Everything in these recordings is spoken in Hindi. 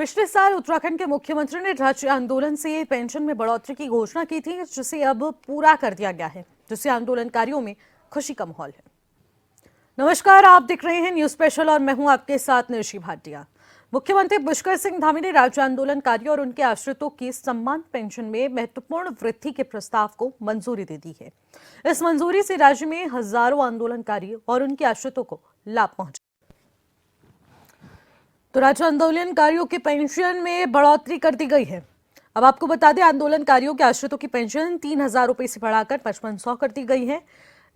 पिछले साल उत्तराखंड के मुख्यमंत्री ने राज्य आंदोलन से पेंशन में बढ़ोतरी की घोषणा की थी, जिसे अब पूरा कर दिया गया है, जिससे आंदोलनकारियों में खुशी का माहौल है। नमस्कार, आप देख रहे हैं न्यूज स्पेशल और मैं हूं आपके साथ निशी भाटिया। मुख्यमंत्री पुष्कर सिंह धामी ने राज्य आंदोलनकारियों और उनके आश्रितों की सम्मान पेंशन में महत्वपूर्ण वृद्धि के प्रस्ताव को मंजूरी दे दी है। इस मंजूरी से राज्य में हजारों आंदोलनकारी और उनके आश्रितों को लाभ पहुंचे। तो राज्य आंदोलनकारियों की पेंशन में बढ़ोतरी कर दी गई है। अब आपको बता दें, आंदोलनकारियों के आश्रितों की पेंशन 3,000 रुपए से बढ़ाकर 5500 कर दी गई है।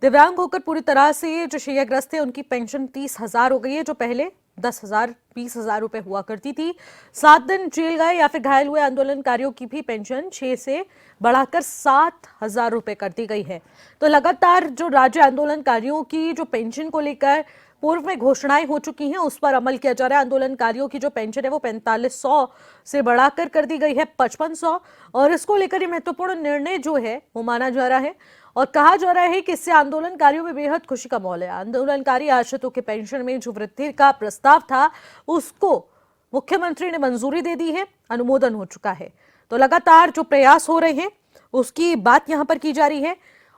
दिव्यांग होकर पूरी तरह से जो शैय्याग्रस्त है, उनकी पेंशन 30,000 हो गई है, जो पहले 10,000 20,000 रुपए हुआ करती थी। 7 दिन जेल गए या फिर घायल हुए आंदोलनकारियों की भी पेंशन 6 से बढ़ाकर 7,000 रुपए कर दी गई है। तो लगातार जो राज्य आंदोलनकारियों की जो पेंशन को लेकर पूर्व में घोषणाएं हो चुकी हैं, उस पर अमल किया जा रहा है। आंदोलनकारियों की जो पेंशन है वो 4500 से बढ़ाकर कर दी गई है 5500, और इसको लेकर ये महत्वपूर्ण निर्णय जो है वो माना जा रहा है और कहा जा रहा है कि इससे आंदोलनकारियों में बेहद खुशी का माहौल है। आंदोलनकारी आश्रितों के पेंशन में जो वृद्धि का प्रस्ताव था, उसको मुख्यमंत्री ने मंजूरी दे दी है, अनुमोदन हो चुका है। तो लगातार जो प्रयास हो रहे हैं उसकी बात यहां पर की जा रही है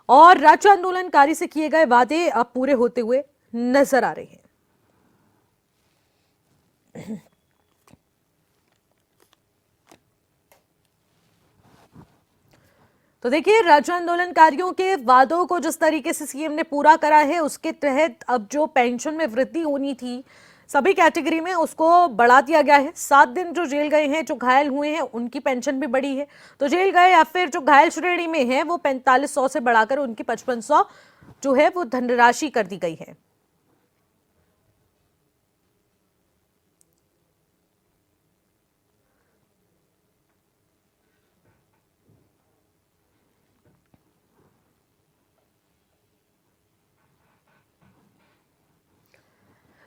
और राज्य आंदोलनकारी से किए गए वादे अब पूरे होते हुए नजर आ रहे हैं। तो देखिए, राज्य आंदोलनकारियों के वादों को जिस तरीके से सीएम ने पूरा करा है, उसके तहत अब जो पेंशन में वृद्धि होनी थी सभी कैटेगरी में, उसको बढ़ा दिया गया है। 7 दिन जो जेल गए हैं, जो घायल हुए हैं, उनकी पेंशन भी बढ़ी है। तो जेल गए या फिर जो घायल श्रेणी में है वो 4500 से बढ़ाकर उनकी 5500 जो है वो धनराशि कर दी गई है।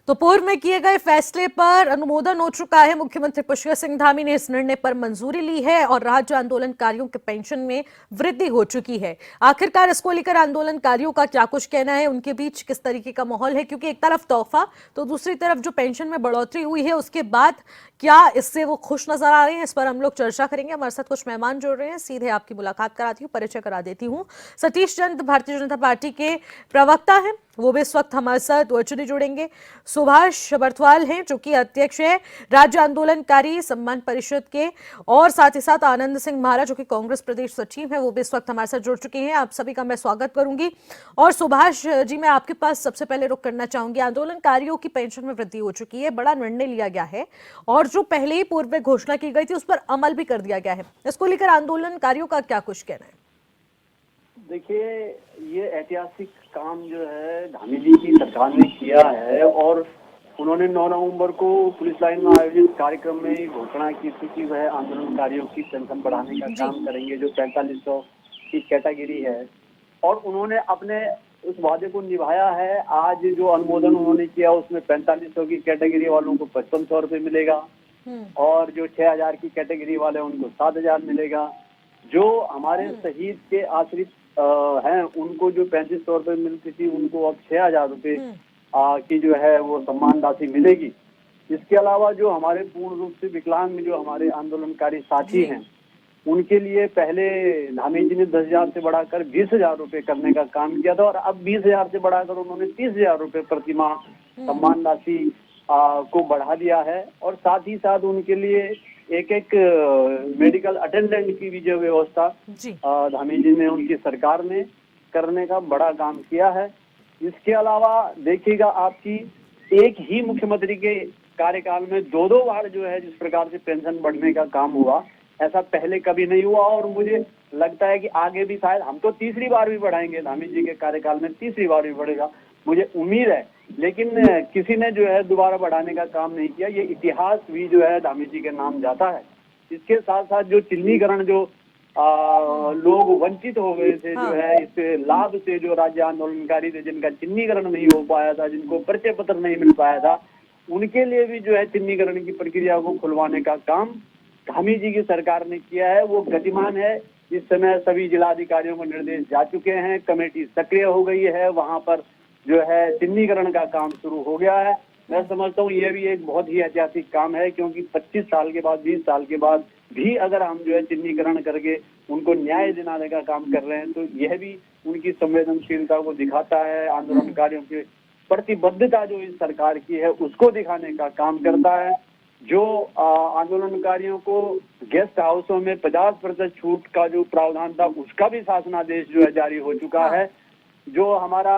तो पूर्व में किए गए फैसले पर अनुमोदन हो चुका है। मुख्यमंत्री पुष्कर सिंह धामी ने इस निर्णय पर मंजूरी ली है और राज्य आंदोलनकारियों के पेंशन में वृद्धि हो चुकी है। आखिरकार इसको लेकर आंदोलनकारियों का क्या कुछ कहना है, उनके बीच किस तरीके का माहौल है, क्योंकि एक तरफ तोहफा तो दूसरी तरफ जो पेंशन में बढ़ोतरी हुई है उसके बाद क्या इससे वो खुश नजर आ रहे हैं, इस पर हम लोग चर्चा करेंगे। हमारे साथ कुछ मेहमान जुड़ रहे हैं, सीधे आपकी मुलाकात कराती हूँ, परिचय करा देती हूँ। सतीश चंद भारतीय जनता पार्टी के प्रवक्ता हैं, वो भी इस वक्त हमारे साथ वर्चुअली जुड़ेंगे। सुभाष बर्थवाल हैं, जो कि अध्यक्ष है राज्य आंदोलनकारी सम्मान परिषद के, और साथ ही साथ आनंद सिंह महाराज, जो कि कांग्रेस प्रदेश सचिव है, वो भी इस वक्त हमारे साथ जुड़ चुके हैं। आप सभी का मैं स्वागत करूंगी। और सुभाष जी, मैं आपके पास सबसे पहले रुक करना चाहूंगी। आंदोलनकारियों की पेंशन में वृद्धि हो चुकी है, बड़ा निर्णय लिया गया है और जो पहले ही पूर्व में घोषणा की गई थी उस पर अमल भी कर दिया गया है। इसको लेकर आंदोलनकारियों का क्या कुछ कहना है? देखिए, ये ऐतिहासिक काम जो है धामी जी की सरकार ने किया है और उन्होंने 9 नवंबर को पुलिस लाइन में आयोजित कार्यक्रम में घोषणा की थी कि वह आंदोलनकारियों की पेंशन बढ़ाने का काम करेंगे, जो 4500 की कैटेगरी है, और उन्होंने अपने उस वादे को निभाया है। आज जो अनुमोदन उन्होंने किया उसमें 4500 की कैटेगरी वालों को 5500 रुपये मिलेगा और जो 6000 की कैटेगरी वाले उनको 7000 मिलेगा। जो हमारे शहीद के आश्रित हैं, उनको जो 3500 रुपये मिलती थी, उनको अब 6000 रुपये की जो है वो सम्मान राशि मिलेगी। इसके अलावा जो हमारे पूर्ण रूप से विकलांग जो हमारे आंदोलनकारी साथी हैं, उनके लिए पहले धामी जी ने 10,000 से बढ़ाकर 20,000 रुपये करने का काम किया था और अब 20,000 से बढ़ाकर उन्होंने 30,000 रुपये प्रतिमाह सम्मान राशि को बढ़ा दिया है। और साथ ही साथ उनके लिए एक मेडिकल अटेंडेंट की भी जो व्यवस्था धामी जी ने, उनकी सरकार ने करने का बड़ा काम किया है। इसके अलावा देखिएगा, आपकी एक ही मुख्यमंत्री के कार्यकाल में 2-2 बार जो है जिस प्रकार से पेंशन बढ़ने का काम हुआ, ऐसा पहले कभी नहीं हुआ और मुझे लगता है कि आगे भी शायद हम तो तीसरी बार भी बढ़ाएंगे, धामी जी के कार्यकाल में तीसरी बार भी बढ़ेगा, मुझे उम्मीद है। लेकिन किसी ने जो है दोबारा बढ़ाने का काम नहीं किया। ये इतिहास भी जो है धामी जी के नाम जाता है। इसके साथ साथ जो चिन्हीकरण, जो लोग वंचित हो गए थे जो है इस लाभ से, जो राज्य आंदोलनकारी थे जिनका चिन्हीकरण नहीं हो पाया था, जिनको परिचय पत्र नहीं मिल पाया था, उनके लिए भी जो है चिन्हीकरण की प्रक्रिया को खुलवाने का काम धामी जी की सरकार ने किया है। वो गतिमान है। इस समय सभी जिलाधिकारियों को निर्देश जा चुके हैं, कमेटी सक्रिय हो गई है, वहां पर जो है चिन्हीकरण का काम शुरू हो गया है मैं समझता हूँ ये भी एक बहुत ही ऐतिहासिक काम है, क्योंकि 25 साल के बाद 20 साल के बाद भी अगर हम जो है चिन्हीकरण करके उनको न्याय दिलाने का काम कर रहे हैं, तो यह भी उनकी संवेदनशीलता को दिखाता है। आंदोलनकारियों की प्रतिबद्धता जो इस सरकार की है उसको दिखाने का काम करता है। जो आंदोलनकारियों को गेस्ट हाउसों में 50% छूट का जो प्रावधान था उसका भी शासनादेश जो है जारी हो चुका है। जो हमारा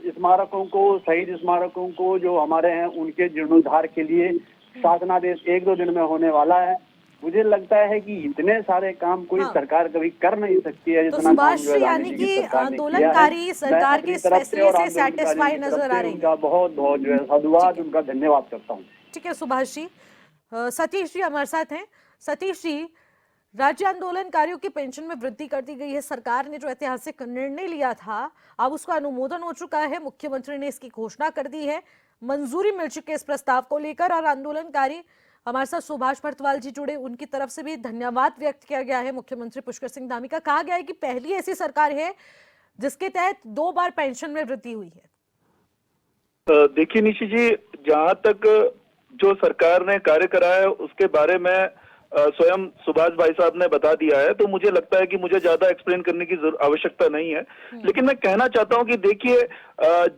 स्मारकों को, शहीद स्मारकों को जो हमारे हैं उनके जीर्णोद्धार के लिए शासनादेश 1-2 दिन में होने वाला है। मुझे लगता है कि इतने सारे काम कोई सरकार कभी कर नहीं सकती है तो जितना काम सुभाष जो है जी, गांधी यानी जी की कि सरकार ने किया है। आंदोलनकारी सरकार के मैं इस अपनी तरफ से फैसले और से आंदोलनकारियों सैटिस्फाई की तरफ नजर से आ रही है। उनका बहुत बहुत जो है साधुवाद, उनका धन्यवाद करता हूँ। ठीक है सुभाष जी। सतीश जी हमारे साथ हैं। सतीश जी, राज्य आंदोलनकारियों की पेंशन में वृद्धि कर दी गई है। सरकार ने जो ऐतिहासिक निर्णय लिया था, अब उसका अनुमोदन हो चुका है, मुख्यमंत्री ने इसकी घोषणा कर दी है, मंजूरी मिल चुकी है इस प्रस्ताव को लेकर। और आंदोलनकारी हमारे साथ सुभाष भरतवाल जी जुड़े, उनकी तरफ से भी धन्यवाद व्यक्त किया गया है मुख्यमंत्री पुष्कर सिंह धामी का। कहा गया है कि पहली ऐसी सरकार है जिसके तहत 2 बार पेंशन में वृद्धि हुई है। देखिए निशी जी, जहां तक जो सरकार ने कार्य करा है उसके बारे में स्वयं सुभाष भाई साहब ने बता दिया है, तो मुझे लगता है कि मुझे ज्यादा एक्सप्लेन करने की आवश्यकता नहीं है। लेकिन मैं कहना चाहता हूं कि देखिए,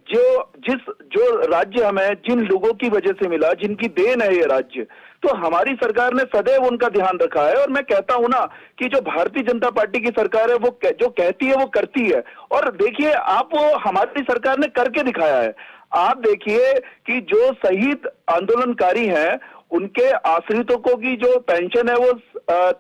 जो राज्य हमें जिन लोगों की वजह से मिला, जिनकी देन है ये राज्य, तो हमारी सरकार ने सदैव उनका ध्यान रखा है। और मैं कहता हूं ना कि जो भारतीय जनता पार्टी की सरकार है वो जो कहती है वो करती है। और देखिए आप, वो हमारी सरकार ने करके दिखाया है। आप देखिए कि जो शहीद आंदोलनकारी हैं उनके आश्रितों को की जो पेंशन है वो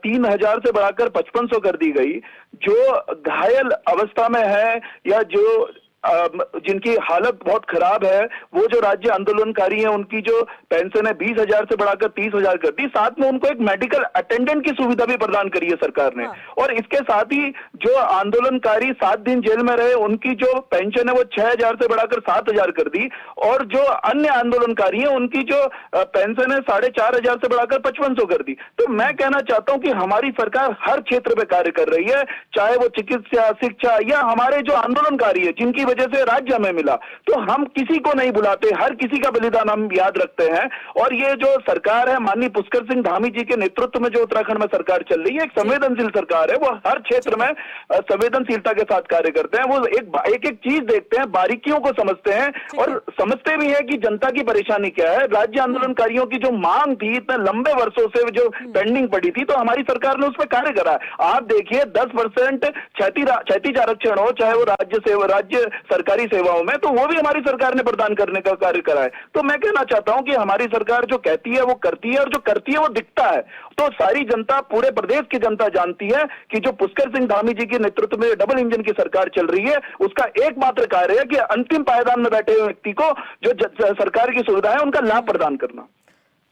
3,000 से बढ़ाकर 5,500 कर दी गई। जो घायल अवस्था में है या जो जिनकी हालत बहुत खराब है, वो जो राज्य आंदोलनकारी हैं उनकी जो पेंशन है 20,000 से बढ़ाकर 30,000 कर दी। साथ में उनको एक मेडिकल अटेंडेंट की सुविधा भी प्रदान करी है सरकार ने। और इसके साथ ही जो आंदोलनकारी 7 दिन जेल में रहे उनकी जो पेंशन है वो 6,000 से बढ़ाकर 7,000 कर दी। और जो अन्य आंदोलनकारी हैं उनकी जो पेंशन है 4,500 से बढ़ाकर 5,500 कर दी। तो मैं कहना चाहता हूं कि हमारी सरकार हर क्षेत्र में कार्य कर रही है, चाहे वो चिकित्सा, शिक्षा या हमारे जो आंदोलनकारी है जिनकी वजह से राज्य हमें मिला। तो हम किसी को नहीं बुलाते, हर किसी का बलिदान हम याद रखते हैं। और ये जो सरकार है माननीय पुष्कर सिंह धामी जी के नेतृत्व में जो उत्तराखंड में सरकार चल रही है, एक संवेदनशील सरकार है। वो हर क्षेत्र में संवेदनशीलता के साथ कार्य करते हैं। वो एक एक चीज देखते हैं, बारीकियों को समझते हैं और समझते भी हैं कि जनता की परेशानी क्या है। राज्य आंदोलनकारियों की जो मांग थी इतने लंबे वर्षों से जो पेंडिंग पड़ी थी, तो हमारी सरकार ने उस पर कार्य करा। आप देखिए 10% क्षैतिज आरक्षण हो, चाहे वो राज्य सरकारी सेवाओं में, तो वो भी हमारी सरकार ने प्रदान करने का कार्य करा है। तो मैं कहना चाहता हूं कि हमारी सरकार जो कहती है वो करती है, और जो करती है वो दिखता है। तो सारी जनता, पूरे प्रदेश की जनता जानती है कि जो पुष्कर सिंह धामी जी के नेतृत्व में डबल इंजन की सरकार चल रही है, उसका एकमात्र कार्य है कि अंतिम पायदान में बैठे हुए व्यक्ति को जो सरकार की सुविधा है उनका लाभ प्रदान करना।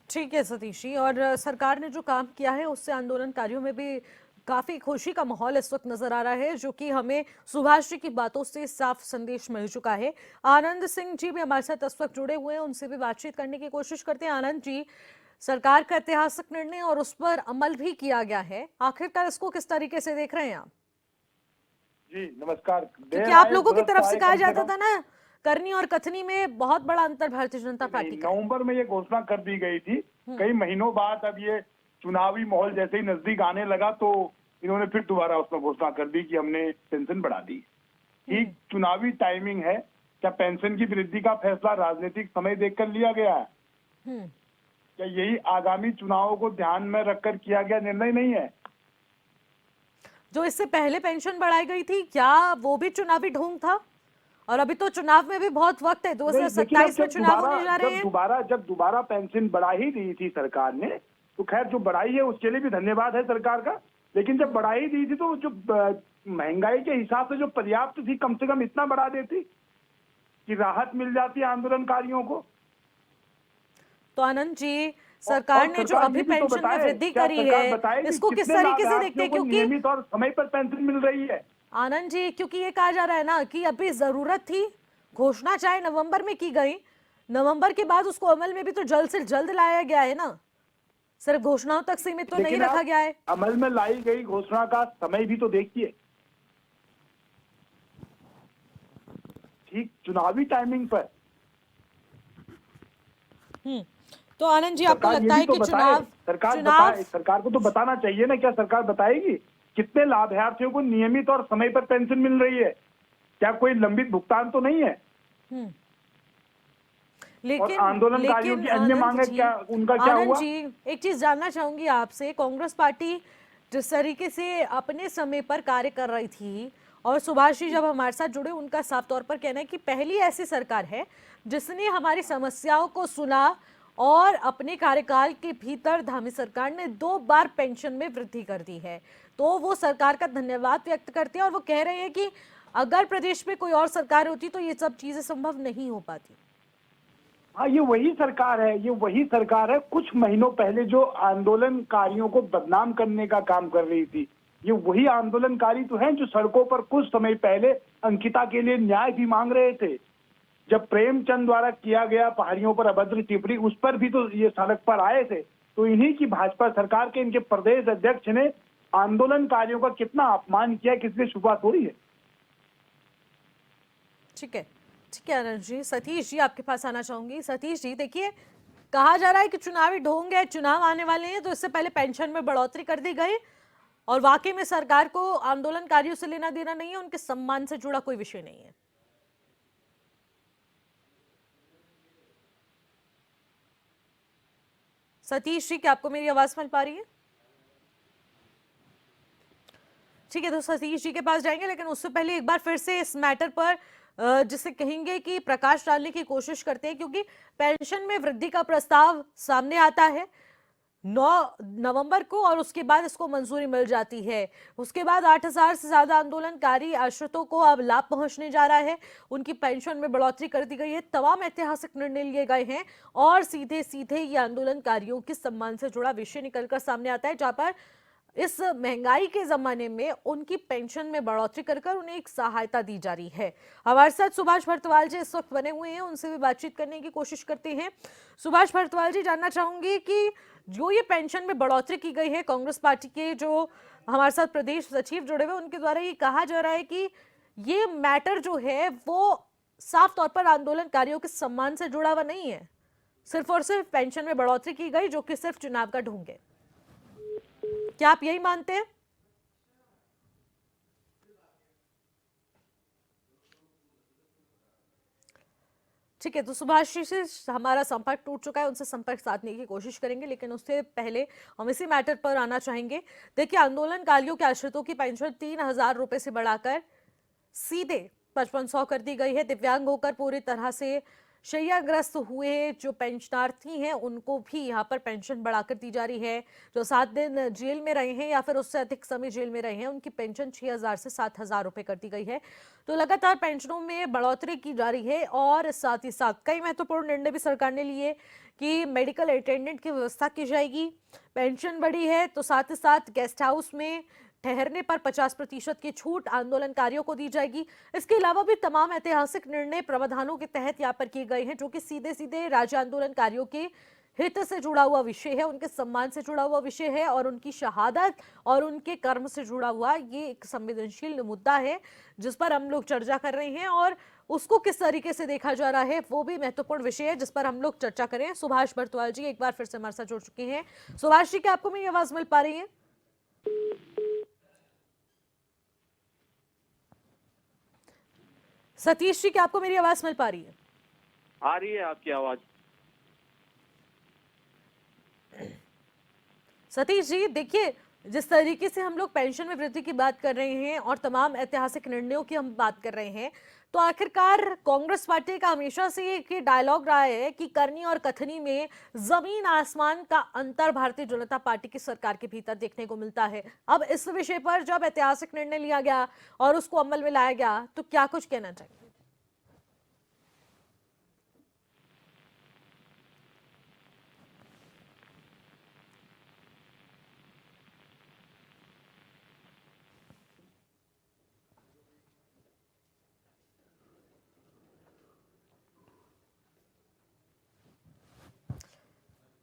ठीक है सतीश जी, और सरकार ने जो काम किया है उससे आंदोलनकारियों में भी काफी खुशी का माहौल इस वक्त नजर आ रहा है, जो कि हमें सुभाष जी की बातों से साफ संदेश मिल चुका है। आनंद सिंह जी भी हमारे साथ इस वक्त जुड़े हुए हैं, उनसे भी बातचीत करने की कोशिश करते हैं। आनंद जी, सरकार का ऐतिहासिक निर्णय और उस पर अमल भी किया गया है, आखिरकार इसको किस तरीके से देख रहे हैं आप? जी नमस्कार। क्योंकि आप लोगों की तरफ से कहा जाता था ना, करनी और कथनी में बहुत बड़ा अंतर भारतीय जनता पार्टी का। नवंबर में ये घोषणा कर दी गई थी, कई महीनों बाद अब ये चुनावी माहौल जैसे ही नजदीक आने लगा तो इन्होंने फिर दोबारा उसमें घोषणा कर दी कि हमने पेंशन बढ़ा दी। ठीक चुनावी टाइमिंग है। क्या पेंशन की वृद्धि का फैसला राजनीतिक समय देखकर लिया गया है? क्या यही आगामी चुनावों को ध्यान में रखकर किया गया निर्णय नहीं है? जो इससे पहले पेंशन बढ़ाई गई थी, क्या वो भी चुनावी ढोंग था? और अभी तो चुनाव में भी बहुत वक्त है, 2027 में चुनाव होने जा रहे हैं। जब दोबारा पेंशन बढ़ा ही दी थी सरकार ने, तो खैर जो बढ़ाई है उसके लिए भी धन्यवाद है सरकार का। लेकिन जब बढ़ाई दी थी तो जो महंगाई के हिसाब से जो पर्याप्त थी, कम से कम इतना बढ़ा देती कि राहत मिल जाती आंदोलनकारियों को। तो आनंद जी, सरकार ने जो अभी पेंशन में वृद्धि करी है, इसको किस तरीके से देखते हैं? क्योंकि नियमित और समय पर पेंशन मिल रही है। आनंद जी, क्योंकि ये कहा जा रहा है ना कि अभी जरूरत थी, घोषणा चाहे नवंबर में की गई, नवंबर के बाद उसको अमल में भी तो जल्द से जल्द लाया गया है ना, सिर्फ घोषणाओं तक सीमित तो नहीं रखा गया है। अमल में लाई गई घोषणा का समय भी तो देखिए, ठीक चुनावी टाइमिंग पर तो आनंद जी, आपको सरकार ये लगता भी है तो कि बताए, सरकार को तो बताना चाहिए ना, क्या सरकार बताएगी कितने लाभार्थियों को नियमित और समय पर पेंशन मिल रही है? क्या कोई लंबित भुगतान तो नहीं है? और आंदोलनकारियों की अन्य मांगे क्या, उनका क्या आनंद हुआ? जी, एक चीज जानना चाहूंगी आपसे। कांग्रेस पार्टी जिस तरीके से अपने समय पर कार्य कर रही थी, और सुभाष जी जब हमारे साथ जुड़े, उनका साफ तौर पर कहना है कि पहली ऐसी सरकार है जिसने हमारी समस्याओं को सुना और अपने कार्यकाल के भीतर धामी सरकार ने 2 बार पेंशन में वृद्धि कर दी है। तो वो सरकार का धन्यवाद व्यक्त करते हैं और वो कह रहे हैं कि अगर प्रदेश में कोई और सरकार होती तो ये सब चीजें संभव नहीं हो पाती। हाँ, ये वही सरकार है, ये वही सरकार है कुछ महीनों पहले जो आंदोलनकारियों को बदनाम करने का काम कर रही थी। ये वही आंदोलनकारी तो हैं जो सड़कों पर कुछ समय पहले अंकिता के लिए न्याय भी मांग रहे थे। जब प्रेमचंद द्वारा किया गया पहाड़ियों पर अभद्र टिप्पणी, उस पर भी तो ये सड़क पर आए थे। तो इन्हीं की भाजपा सरकार के इनके प्रदेश अध्यक्ष ने आंदोलनकारियों का कितना अपमान किया, किसने छुपा थोड़ी है। ठीक है, ठीक है आनंद जी। सतीश जी, आपके पास आना चाहूंगी। सतीश जी, देखिए, कहा जा रहा है कि चुनावी ढोंग है, चुनाव आने वाले हैं, तो इससे पहले पेंशन में बढ़ोतरी कर दी गई और वाकई में सरकार को आंदोलनकारियों से लेना देना नहीं है, उनके सम्मान से जुड़ा कोई विषय नहीं है। सतीश जी, क्या आपको मेरी आवाज मिल पा रही है? ठीक है, तो सतीश जी के पास जाएंगे, लेकिन उससे पहले एक बार फिर से इस मैटर पर जिसे कहेंगे कि प्रकाश डालने की कोशिश करते हैं, क्योंकि पेंशन में वृद्धि का प्रस्ताव सामने आता है 9 नवंबर को और उसके बाद इसको मंजूरी मिल जाती है। उसके बाद 8,000 से ज्यादा आंदोलनकारी आश्रितों को अब लाभ पहुंचने जा रहा है। उनकी पेंशन में बढ़ोतरी कर दी गई है, तमाम ऐतिहासिक निर्णय लिए गए हैं और सीधे सीधे ये आंदोलनकारियों के सम्मान से जुड़ा विषय निकलकर सामने आता है, जहां पर इस महंगाई के जमाने में उनकी पेंशन में बढ़ोतरी कर उन्हें एक सहायता दी जा रही है। हमारे साथ सुभाष भरद्वाज जी इस वक्त बने हुए हैं, उनसे भी बातचीत करने की कोशिश करते हैं। सुभाष भरद्वाज जी, जानना चाहूंगी कि जो ये पेंशन में बढ़ोतरी की गई है, कांग्रेस पार्टी के जो हमारे साथ प्रदेश सचिव जुड़े हुए उनके द्वारा ये कहा जा रहा है कि ये मैटर जो है वो साफ तौर पर आंदोलनकारियों के सम्मान से जुड़ा हुआ नहीं है, सिर्फ और सिर्फ पेंशन में बढ़ोतरी की गई जो कि सिर्फ चुनाव का ढोंग है। क्या आप यही मानते हैं? ठीक है, तो सुभाष जी से हमारा संपर्क टूट चुका है, उनसे संपर्क साधने की कोशिश करेंगे, लेकिन उससे पहले हम इसी मैटर पर आना चाहेंगे। देखिए, आंदोलनकारियों के आश्रितों की पेंशन 3,000 रुपए से बढ़ाकर सीधे 5500 कर दी गई है। दिव्यांग होकर पूरी तरह से शैय्याग्रस्त हुए जो पेंशनार्थी हैं उनको भी यहाँ पर पेंशन बढ़ाकर दी जा रही है। जो 7 दिन जेल में रहे हैं या फिर उससे अधिक समय जेल में रहे हैं, उनकी पेंशन 6,000 से 7,000 रुपए कर दी गई है। तो लगातार पेंशनों में बढ़ोतरी की जा रही है और साथ ही साथ कई महत्वपूर्ण निर्णय भी सरकार ने लिए कि मेडिकल अटेंडेंट की व्यवस्था की जाएगी। पेंशन बढ़ी है तो साथ ही साथ गेस्ट हाउस में ठहरने पर 50% की छूट आंदोलनकारियों को दी जाएगी। इसके अलावा भी तमाम ऐतिहासिक निर्णय प्रावधानों के तहत यहाँ पर किए गए हैं, जो कि सीधे सीधे राज्य आंदोलनकारियों के हित से जुड़ा हुआ विषय है, उनके सम्मान से जुड़ा हुआ विषय है और उनकी शहादत और उनके कर्म से जुड़ा हुआ ये एक संवेदनशील मुद्दा है जिस पर हम लोग चर्चा कर रहे हैं और उसको किस तरीके से देखा जा रहा है वो भी महत्वपूर्ण विषय है जिस पर हम लोग चर्चा करें। सुभाष भरद्वाज जी एक बार फिर से हमारे साथ जुड़ चुके हैं। सुभाष जी, क्या आपको मेरी आवाज मिल पा रही है? सतीश जी, क्या आपको मेरी आवाज मिल पा रही है? आ रही है आपकी आवाज। सतीश जी, देखिए, जिस तरीके से हम लोग पेंशन में वृद्धि की बात कर रहे हैं और तमाम ऐतिहासिक निर्णयों की हम बात कर रहे हैं, तो आखिरकार कांग्रेस पार्टी का हमेशा से एक डायलॉग रहा है कि करनी और कथनी में जमीन आसमान का अंतर भारतीय जनता पार्टी की सरकार के भीतर देखने को मिलता है। अब इस विषय पर जब ऐतिहासिक निर्णय लिया गया और उसको अमल में लाया गया, तो क्या कुछ कहना चाहिए?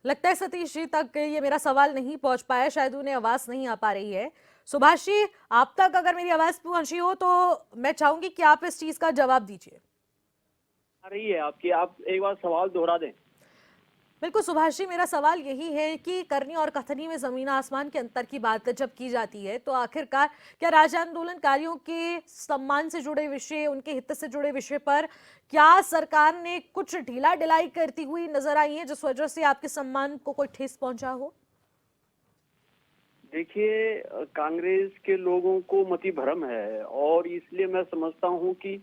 लगता है सतीश जी तक ये मेरा सवाल नहीं पहुंच पाया, शायद उन्हें आवाज नहीं आ पा रही है। सुभाष जी, आप तक अगर मेरी आवाज पहुंची हो तो मैं चाहूंगी कि आप इस चीज का जवाब दीजिए। आ रही है आपकी, आप एक बार सवाल दोहरा दें। बिल्कुल सुभाष जी, मेरा सवाल यही है कि करनी और कथनी में जमीन आसमान के अंतर की बात जब की जाती है तो आखिरकार क्या राज्य आंदोलनकारियों के सम्मान से जुड़े विषय, उनके हित से जुड़े विषय पर क्या सरकार ने कुछ ढीला ढिलाई करती हुई नजर आई है जिस वजह से आपके सम्मान को कोई ठेस पहुंचा हो? देखिए, कांग्रेस के लोगों को मति भ्रम है और इसलिए मैं समझता हूं कि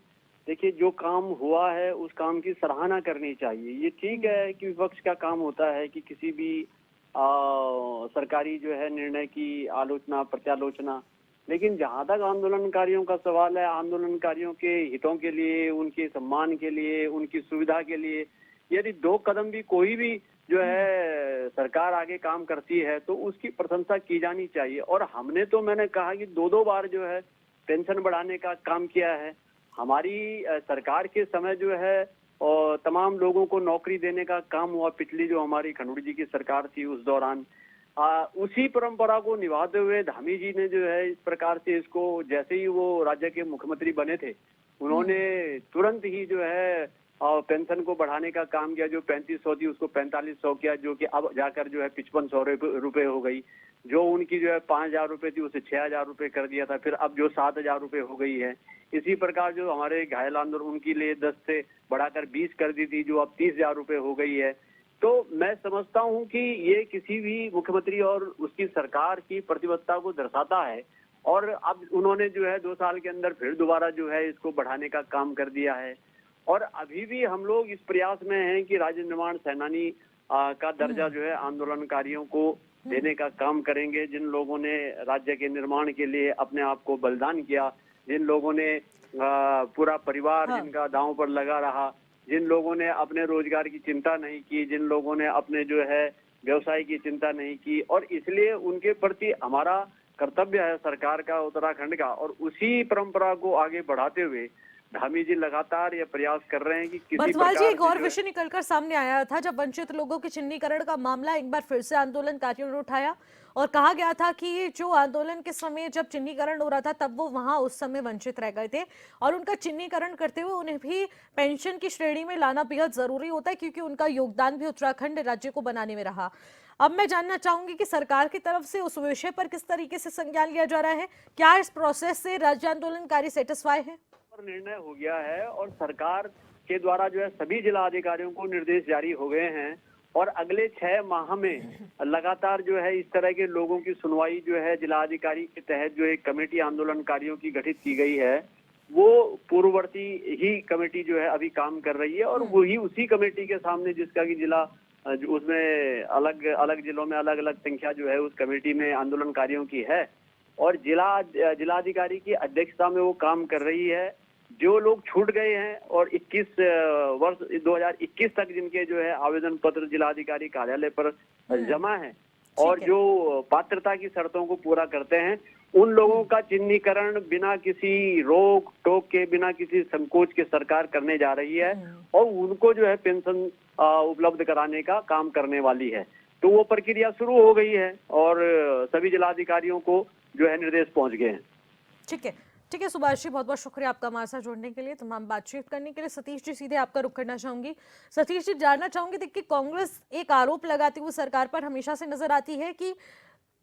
देखिए, जो काम हुआ है उस काम की सराहना करनी चाहिए। ये ठीक है कि विपक्ष का काम होता है कि किसी भी सरकारी जो है निर्णय की आलोचना प्रत्यालोचना, लेकिन जहां तक आंदोलनकारियों का सवाल है, आंदोलनकारियों के हितों के लिए, उनके सम्मान के लिए, उनकी सुविधा के लिए यदि 2 कदम भी कोई भी जो है सरकार आगे काम करती है तो उसकी प्रशंसा की जानी चाहिए। और हमने तो, मैंने कहा कि 2-2 बार जो है पेंशन बढ़ाने का काम किया है। हमारी सरकार के समय जो है और तमाम लोगों को नौकरी देने का काम हुआ। पिछली जो हमारी खनौड़ी जी की सरकार थी उस दौरान उसी परंपरा को निभाते हुए धामी जी ने जो है इस प्रकार से इसको, जैसे ही वो राज्य के मुख्यमंत्री बने थे, उन्होंने तुरंत ही जो है पेंशन को बढ़ाने का काम किया। जो 3500 थी उसको 4500 किया, जो कि अब जाकर जो है 5500 रुपए हो गई। जो उनकी जो है 5000 रुपए थी उसे 6000 रुपए कर दिया था, फिर अब जो 7000 रुपए हो गई है। इसी प्रकार जो हमारे घायल आंदोलन उनके लिए 10 से बढ़ाकर 20 कर दी थी, जो अब 30,000 रुपए हो गई है। तो मैं समझता हूं कि ये किसी भी मुख्यमंत्री और उसकी सरकार की प्रतिबद्धता को दर्शाता है। और अब उन्होंने जो है 2 साल के अंदर फिर दोबारा जो है इसको बढ़ाने का काम कर दिया है। और अभी भी हम लोग इस प्रयास में हैं कि राज्य निर्माण सेनानी का दर्जा जो है आंदोलनकारियों को देने का काम करेंगे। जिन लोगों ने राज्य के निर्माण के लिए अपने आप को बलिदान किया, जिन लोगों ने पूरा परिवार जिनका दांव पर लगा रहा, जिन लोगों ने अपने रोजगार की चिंता नहीं की, जिन लोगों ने अपने जो है व्यवसाय की चिंता नहीं की, और इसलिए उनके प्रति हमारा कर्तव्य है सरकार का, उत्तराखंड का। और उसी परंपरा को आगे बढ़ाते हुए धामी जी लगातार ये प्रयास कर रहे हैं कि किसी बर्थवाल जी, प्रकार एक और विषय निकलकर सामने आया था जब वंचित लोगों के चिन्हीकरण का मामला एक बार फिर से आंदोलनकारियों ने उठाया और कहा गया था कि जो आंदोलन के समय जब चिन्हीकरण हो रहा था तब वो वहां उस समय वंचित रह गए थे और उनका चिन्हीकरण करते हुए उन्हें भी पेंशन की श्रेणी में लाना बेहद जरूरी होता है क्योंकि उनका योगदान भी उत्तराखंड राज्य को बनाने में रहा। अब मैं जानना चाहूंगी कि सरकार की तरफ से उस विषय पर किस तरीके से संज्ञान लिया जा रहा है, क्या इस प्रोसेस से राज्य आंदोलनकारी सेटिस्फाई है? निर्णय हो गया है और सरकार के द्वारा जो है सभी जिला अधिकारियों को निर्देश जारी हो गए हैं और अगले 6 माह में लगातार जो है इस तरह के लोगों की सुनवाई जो है जिला अधिकारी के तहत जो एक कमेटी आंदोलनकारियों की गठित की गई है, वो पूर्ववर्ती ही कमेटी जो है अभी काम कर रही है। और वही उसी कमेटी के सामने, जिसका कि जिला उसमें अलग अलग जिलों में अलग अलग संख्या जो है उस कमेटी में आंदोलनकारियों की है और जिलाधिकारी की अध्यक्षता में वो काम कर रही है। जो लोग छूट गए हैं और 2021 तक जिनके जो है आवेदन पत्र जिलाधिकारी कार्यालय पर जमा है और जो पात्रता की शर्तों को पूरा करते हैं, उन लोगों का चिन्हीकरण बिना किसी रोक टोक के, बिना किसी संकोच के सरकार करने जा रही है और उनको जो है पेंशन उपलब्ध कराने का काम करने वाली है। तो वो प्रक्रिया शुरू हो गई है और सभी जिलाधिकारियों को जो है निर्देश पहुंच गए हैं। ठीक है सुभाष जी, बहुत बहुत शुक्रिया आपका हमारे साथ जुड़ने के लिए, तमाम बातचीत करने के लिए। सतीश जी, सीधे आपका रुख करना चाहूंगी। सतीश जी, जानना चाहूंगी, देखिए कांग्रेस एक आरोप लगाती हुई सरकार पर हमेशा से नजर आती है कि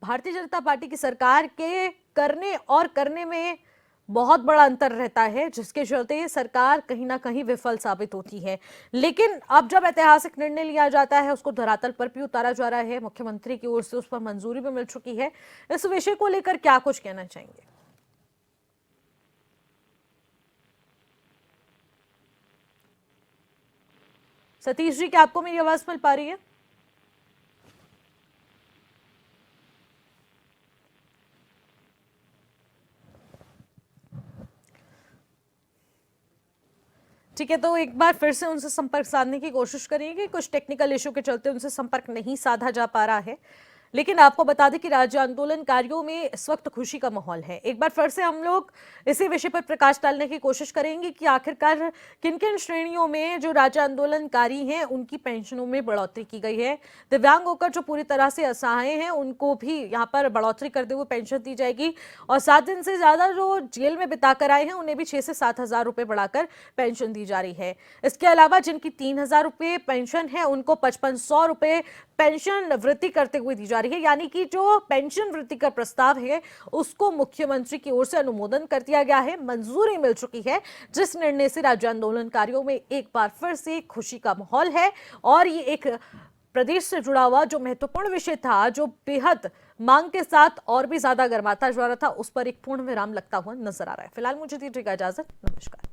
भारतीय जनता पार्टी की सरकार के करने और करने में बहुत बड़ा अंतर रहता है, जिसके चलते सरकार कहीं ना कहीं विफल साबित होती है। लेकिन अब जब ऐतिहासिक निर्णय लिया जाता है, उसको धरातल पर भी उतारा जा रहा है, मुख्यमंत्री की ओर से उस पर मंजूरी भी मिल चुकी है, इस विषय को लेकर क्या कुछ कहना चाहेंगे? सतीश जी, क्या आपको मेरी आवाज मिल पा रही है? ठीक है, तो एक बार फिर से उनसे संपर्क साधने की कोशिश करेंगे। कुछ टेक्निकल इशू के चलते उनसे संपर्क नहीं साधा जा पा रहा है, लेकिन आपको बता दें कि राज्य आंदोलनकारियों में इस वक्त खुशी का माहौल है। एक बार फिर से हम लोग इसी विषय पर प्रकाश डालने की कोशिश करेंगे कि आखिरकार किन किन श्रेणियों में जो राज्य आंदोलनकारी हैं उनकी पेंशनों में बढ़ोतरी की गई है। दिव्यांग होकर जो पूरी तरह से असहाय हैं उनको भी यहाँ पर बढ़ोतरी करते हुए पेंशन दी जाएगी, और 7 दिन से ज्यादा जो जेल में बिताकर आए हैं उन्हें भी 6 से 7 हजार रुपए बढ़ाकर पेंशन दी जा रही है। इसके अलावा जिनकी 3,000 रुपए पेंशन है उनको 5500 रुपए पेंशन वृद्धि करते हुए दी जा रही है। यानी कि जो पेंशन वृद्धि का प्रस्ताव है उसको मुख्यमंत्री की ओर से अनुमोदन कर दिया गया है, मंजूरी मिल चुकी है, जिस निर्णय से राज्य आंदोलनकारियों में एक बार फिर से खुशी का माहौल है। और ये एक प्रदेश से जुड़ा हुआ जो महत्वपूर्ण विषय था, जो बेहद मांग के साथ और भी ज्यादा गर्माता जा रहा था, उस पर एक पूर्ण विराम लगता हुआ नजर आ रहा है। फिलहाल मुझे दीजिएगा इजाजत, नमस्कार।